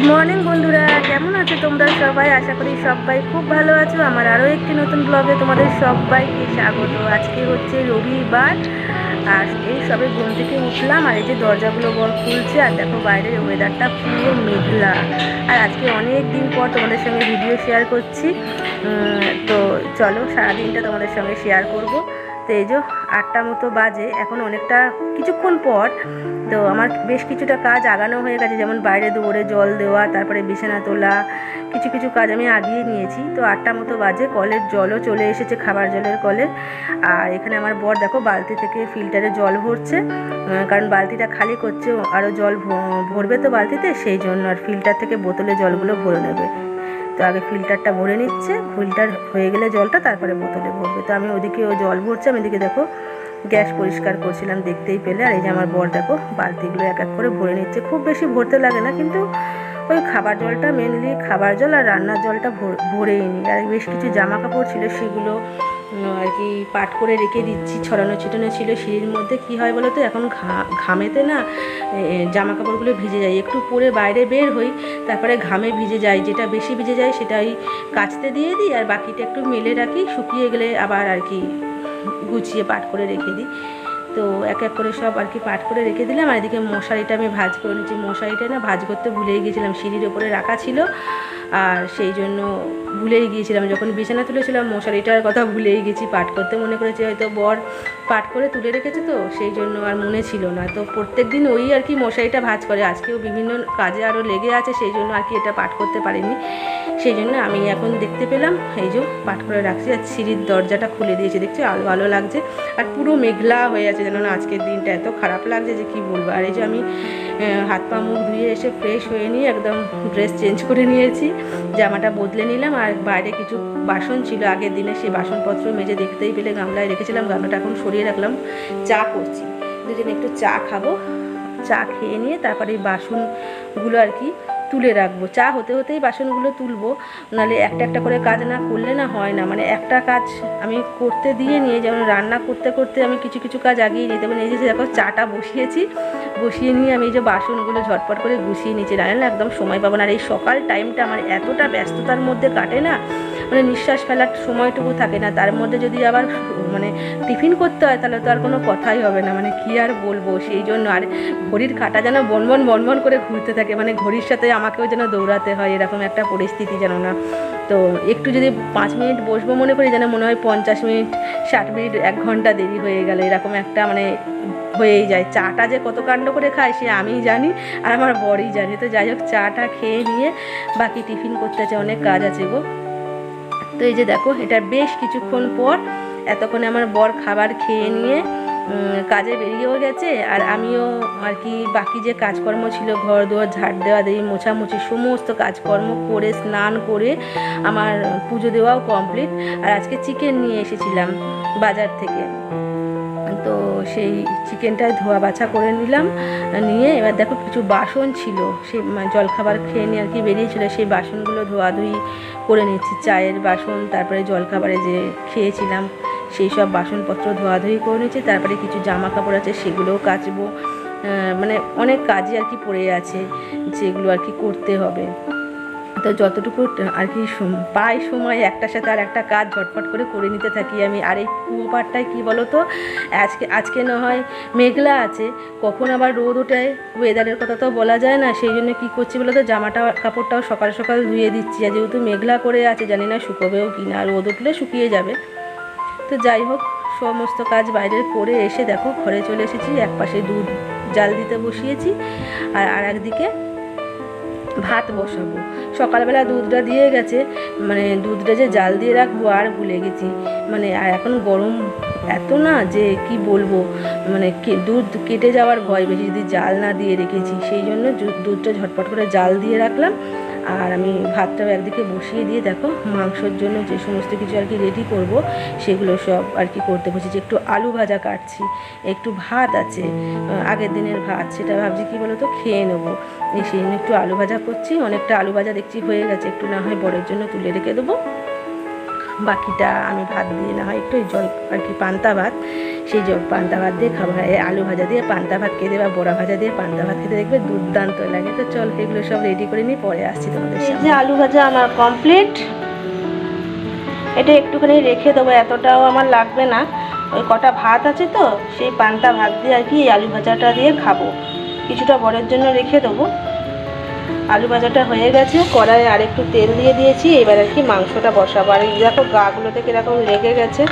Good morning বন্ধুরা, কেমন আছো তোমরা সবাই? আশা করি সবাই খুব ভালো আছো। আমার আরও একটি নতুন ব্লগে তোমাদের সবাইকে স্বাগত। আজকে হচ্ছে রবিবার, আর এই সবে ঘুম থেকে উঠলাম, আর এই যে দরজাগুলো খুলছে, আর দেখো বাইরের ওয়েদারটা পুরো মেঘলা। আর আজকে অনেক দিন পর তোমাদের সঙ্গে ভিডিও শেয়ার করছি, তো চলো সারাদিনটা তোমাদের সঙ্গে শেয়ার করব। তো এই যে 8টা মতো বাজে, এখন অনেকটা কিছুক্ষণ পর। তো আমার বেশ কিছুটা কাজ আগানো হয়ে গেছে, যেমন বাইরে দৌড়ে জল দেওয়া, তারপরে বিছানা তোলা, কিছু কিছু কাজ আমি আগিয়ে নিয়েছি। তো 8টা মতো বাজে, কলের জলও চলে এসেছে, খাবার জলের কলে। আর এখানে আমার বর দেখো বালতি থেকে ফিল্টারে জল ভরছে, কারণ বালতিটা খালি করছে, আরও জল ভরবে তো বালতিতে, সেই জন্য। আর ফিল্টার থেকে বোতলে জলগুলো ভরে নেবে। তো আগে ফিল্টারটা ভরে নিচ্ছে, ফিল্টার হয়ে গেলে জলটা তারপরে বোতলে ভরবে। তো আমি ওদিকে ও জল ভরছে, আমি এদিকে দেখো গ্যাস পরিষ্কার করছিলাম, দেখতেই পেলে। আর এই যে আমার বর দেখো বালতিগুলো এক এক করে ভরে নিচ্ছে। খুব বেশি ভরতে লাগে না, কিন্তু ওই খাবার জলটা মেনলি, খাবার জল আর রান্নার জলটা ভরেই নিই। আর বেশ কিছু জামা কাপড় ছিল, সেগুলো আর কি পাট করে রেখে দিচ্ছি। ছড়ানো ছিটানো ছিল সিঁড়ির মধ্যে। কি হয় বলো তো, এখন ঘামেতে না জামা কাপড়গুলো ভিজে যায়, একটু পরে বাইরে বের হই, তারপরে ঘামে ভিজে যায়। যেটা বেশি ভিজে যায় সেটাই কাচতে দিয়ে দিই, আর বাকিটা একটু মেলে রাখি, শুকিয়ে গেলে আবার আর কি গুছিয়ে পাট করে রেখে দিই। তো এক এক করে সব আর কি পাট করে রেখে দিলাম। আর এদিকে মশারিটা আমি ভাঁজ করে নিচ্ছি। মশারিটা না ভাঁজ করতে ভুলেই গিয়েছিলাম, সিঁড়ির ওপরে রাখা ছিল, আর সেই জন্য ভুলেই গিয়েছিলাম। যখন বিছানা তুলেছিলাম মশারিটার কথা ভুলেই গেছি, পাট করতে মনে করেছি, হয়তো বর পাট করে তুলে রেখেছে, তো সেই জন্য আর মনে ছিল না। তো প্রত্যেক দিন ওই আর কি মশারিটা ভাঁজ করে, আজকেও বিভিন্ন কাজে আরও লেগে আছে, সেই জন্য আর কি এটা পাট করতে পারিনি। সেই জন্য আমি এখন দেখতে পেলাম, এই যে পাট করে রাখছি। আর সিঁড়ির দরজাটা খুলে দিয়েছি, দেখছি আলো আলো লাগছে, আর পুরো মেঘলা হয়ে আছে, যেন না আজকের দিনটা এত খারাপ লাগছে যে কি বলবো। আর এই যে আমি হাত পা মুখ ধুয়ে এসে ফ্রেশ হয়ে নিয়ে একদম ড্রেস চেঞ্জ করে নিয়েছি, জামাটা বদলে নিলাম। আর বাইরে কিছু বাসন ছিল আগের দিনে, সেই বাসনপত্র মেজে দেখতেই পেলে গামলায় রেখেছিলাম, গামলাটা এখন সরিয়ে রাখলাম। চা করছি, দুজনে একটু চা খাবো। চা খেয়ে নিয়ে তারপরে এই বাসনগুলো আর কি তুলে রাখবো। চা হতে হতেই বাসনগুলো তুলবো, নাহলে একটা একটা করে কাজ না করলে না হয় না। মানে একটা কাজ আমি করতে দিয়ে নিয়ে, যেমন রান্না করতে করতে আমি কিছু কিছু কাজ আগিয়ে নিতে পারি। এই যে দেখো চাটা বসিয়ে নিয়ে আমি এই যে বাসনগুলো ঝটপট করে গুছিয়ে নিচ্ছি, না একদম সময় পাবো না। আর এই সকাল টাইমটা আমার এতটা ব্যস্ততার মধ্যে কাটে না, মানে নিঃশ্বাস ফেলার সময়টুকু থাকে না। তার মধ্যে যদি আবার মানে টিফিন করতে হয়, তাহলে তো আর কোনো কথাই হবে না, মানে কি আর বলবো। সেই জন্য আর ঘড়ির কাঁটা যেন বনবন করে ঘুরতে থাকে, মানে ঘড়ির সাথে আমাকেও যেন দৌড়াতে হয়, এরকম একটা পরিস্থিতি যেন না। তো একটু যদি 5 মিনিট বসবো মনে করি, যেন মনে হয় 50 মিনিট 60 মিনিট 1 ঘন্টা দেরি হয়ে গেল, এরকম একটা মানে হয়েই যায়। চাটা যে কত কাণ্ড করে খায় সে আমিই জানি, আর আমার বরই জানি। তো যাই হোক, চাটা খেয়ে নিয়ে বাকি টিফিন করতে আছে, অনেক কাজ আছে গো। তো এই যে দেখো, এটা বেশ কিছুক্ষণ পর, এতক্ষণে আমার বর খাবার খেয়ে নিয়ে কাজে বেরিয়েও গেছে, আর আমিও আর কি বাকি যে কাজকর্ম ছিল, ঘর দুয়ার ঝাড় দেওয়া, মোছামুছি, সমস্ত কাজকর্ম করে স্নান করে আমার পুজো দেওয়াও কমপ্লিট। আর আজকে চিকেন নিয়ে এসেছিলাম বাজার থেকে, তো সেই চিকেনটায় ধোয়া বাছা করে নিলাম। নিয়ে এবার দেখো কিছু বাসন ছিল, সেই জলখাবার খেয়ে নিয়ে আর কি বেরিয়েছিল, সেই বাসনগুলো ধোয়াধুয়ি করে নিচ্ছি। চায়ের বাসন, তারপরে জলখাবারে যে খেয়েছিলাম সেই সব বাসনপত্র ধোয়াধুয়ি করে নিচ্ছি। তারপরে কিছু জামা কাপড় আছে, সেগুলোও কাচবো। মানে অনেক কাজই আর কি পড়ে আছে, যেগুলো আর কি করতে হবে। তো যতটুকু আর কি পাই সময়, একটার সাথে আর একটা কাজ ঝটপট করে নিতে থাকি আমি। আর এই কুয়ো পাড়টায় কী বলো তো, আজকে না হয় মেঘলা আছে, কখন আবার রোদ ওঠে, ওয়েদারের কথা তো বলা যায় না। সেই জন্য কী করছি বলো তো, কাপড়টাও সকাল সকাল ধুয়ে দিচ্ছি। আর যেহেতু মেঘলা করে আছে, জানি না শুকোবেও কি না, রোদ উঠলে শুকিয়ে যাবে। তো যাই হোক, সমস্ত কাজ বাইরের করে এসে দেখো ঘরে চলে এসেছি। এক পাশে দুধ জাল দিতে বসিয়েছি, আর একদিকে ভাত বসাবো। সকালবেলা দুধটা দিয়ে গেছে, মানে দুধটা যে জাল দিয়ে রাখবো আর ভুলে গেছি। মানে আর এখন গরম এত না যে কি বলবো, মানে দুধ কেটে যাওয়ার ভয় বেশি যদি জাল না দিয়ে রেখেছি। সেই জন্য দুধটা ঝটপট করে জাল দিয়ে রাখলাম। আর আমি ভাতটাও একদিকে বসিয়ে দিয়ে দেখো মাংসর জন্য যে সমস্ত কিছু আর কি রেডি করব, সেগুলো সব আর কি করতে বসেছি। একটু আলু ভাজা কাটছি, একটু ভাত আছে আগের দিনের ভাত, সেটা ভাবছি কি বলো তো খেয়ে নেবো। সেই জন্য একটু আলু ভাজা করছি। অনেকটা আলু ভাজা দেখছি হয়ে গেছে, একটু না হয় বরের জন্য তুলে রেখে দেবো। বাকিটা আমি ভাত দিয়ে না হয় একটু জল আর কি পান্তা ভাত, সেই জল পান্তা ভাত দিয়ে খাবার, আলু ভাজা দিয়ে পান্তা ভাত খেতে বা বড়া ভাজা দিয়ে পান্তা ভাত খেতে দেখবে দুর্দান্ত লাগে। তো চল এগুলো সব রেডি করে নিই, পরে আসছি তোমাদের সামনে। এই যে আলু ভাজা আমার কমপ্লিট, এটা একটুখানি রেখে দেবো, এতটাও আমার লাগবে না, ওই কটা ভাত আছে তো সেই পান্তা ভাত দিয়ে আর কি আলু ভাজাটা দিয়ে খাবো, কিছুটা বরের জন্য রেখে দেবো। আলু ভাজাটা হয়ে গেছে, কড়াইয়ে আর একটু তেল দিয়ে দিয়েছি, এবার আর কি মাংসটা বসাবো। আর দেখো গাগুলোতে কীরকম লেগে গেছে,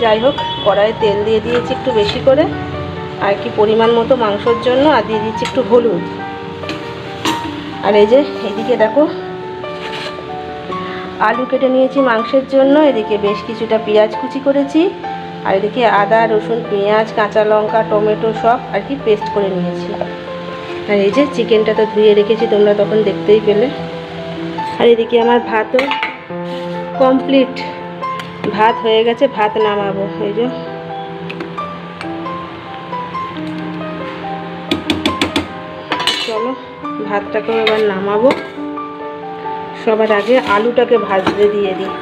যাই হোক কড়াইয়ে তেল দিয়ে দিয়েছি একটু বেশি করে আর কি পরিমাণ মতো মাংসর জন্য, আর দিয়ে দিচ্ছি একটু হলুদ। আর এই যে এদিকে দেখো আলু কেটে নিয়েছি মাংসের জন্য, এদিকে বেশ কিছুটা পেঁয়াজ কুচি করেছি, আর এদিকে আদা রসুন পেঁয়াজ কাঁচা লঙ্কা টমেটো সব আর কি পেস্ট করে নিয়েছি। আর এই যে চিকেনটা তো ধুয়ে রেখেছি, তোমরা তখন দেখতেই পেলে। আর এদিকে আমার ভাতও কমপ্লিট, ভাত হয়ে গেছে, ভাত নামাবো। এই যে চলো ভাতটাকেও এবার নামাবো। সবার আগে আলুটাকে ভাজতে দিয়ে দিই,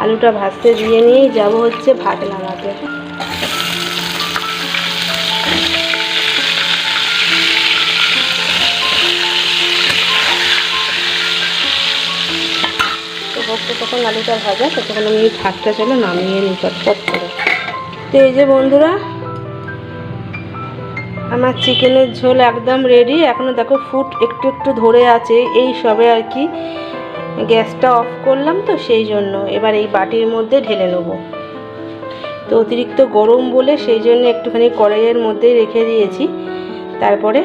আলুটা ভাজতে দিয়ে নিয়েই যাবো হচ্ছে ভাত নামাতে। হচ্ছে তখন আলুটা ভাজা, তখন আমি ভাতটা চলো নামিয়ে নিই চটপট করে। তো এই যে বন্ধুরা আমার চিকেনের ঝোল একদম রেডি, এখনও দেখো ফুট একটু একটু ধরে আছে, এই সবে আর কি গ্যাসটা অফ করলাম তো সেই জন্য। এবার এই বাটির মধ্যে ঢেলে নেব, তো অতিরিক্ত গরম বলে সেই জন্য একটুখানি কড়াইয়ের মধ্যেই রেখে দিয়েছি, তারপরে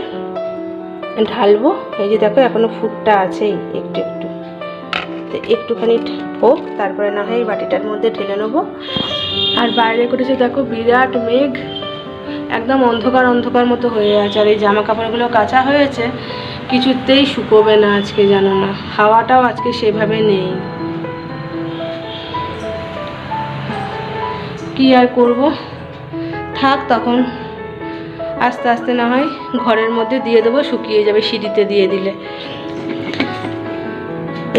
ঢালবো। এই যে দেখো এখনও ফুটটা আছেই একটু একটু, তো একটুখানি হোক তারপরে না হয় এই বাটিটার মধ্যে ঢেলে নেবো। আর বাইরে করেছে দেখো বিরাট মেঘ, একদম অন্ধকার অন্ধকার মতো হয়ে আছে। আর এই জামা কাপড়গুলো কাচা হয়েছে, কিছুতেই শুকোবে না আজকে, জানো না হাওয়াটাও আজকে সেভাবে নেই। কি আর করব, থাক তখন আস্তে আস্তে না হয় ঘরের মধ্যে দিয়ে দেবো, শুকিয়ে যাবে সিঁড়িতে দিয়ে দিলে।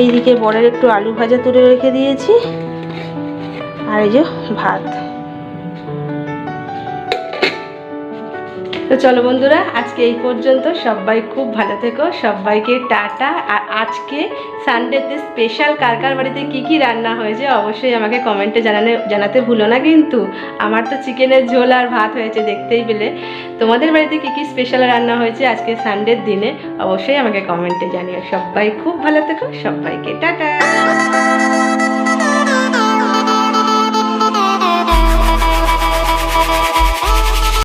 এইদিকে বরের একটু আলু ভাজা তুলে রেখে দিয়েছি, আর এই যে ভাত। তো চলো বন্ধুরা আজকে এই পর্যন্ত, সবাই খুব ভালো থেকো, সবাইকে টাটা। আর আজকে সানডেতে স্পেশাল কার কার বাড়িতে কী কী রান্না হয়েছে অবশ্যই আমাকে কমেন্টে জানাতে ভুলো না কিন্তু। আমার তো চিকেনের ঝোল আর ভাত হয়েছে দেখতেই পেলে, তোমাদের বাড়িতে কী কী স্পেশাল রান্না হয়েছে আজকে সানডের দিনে অবশ্যই আমাকে কমেন্টে জানিও। সবাই খুব ভালো থেকো, সবাইকে টাটা।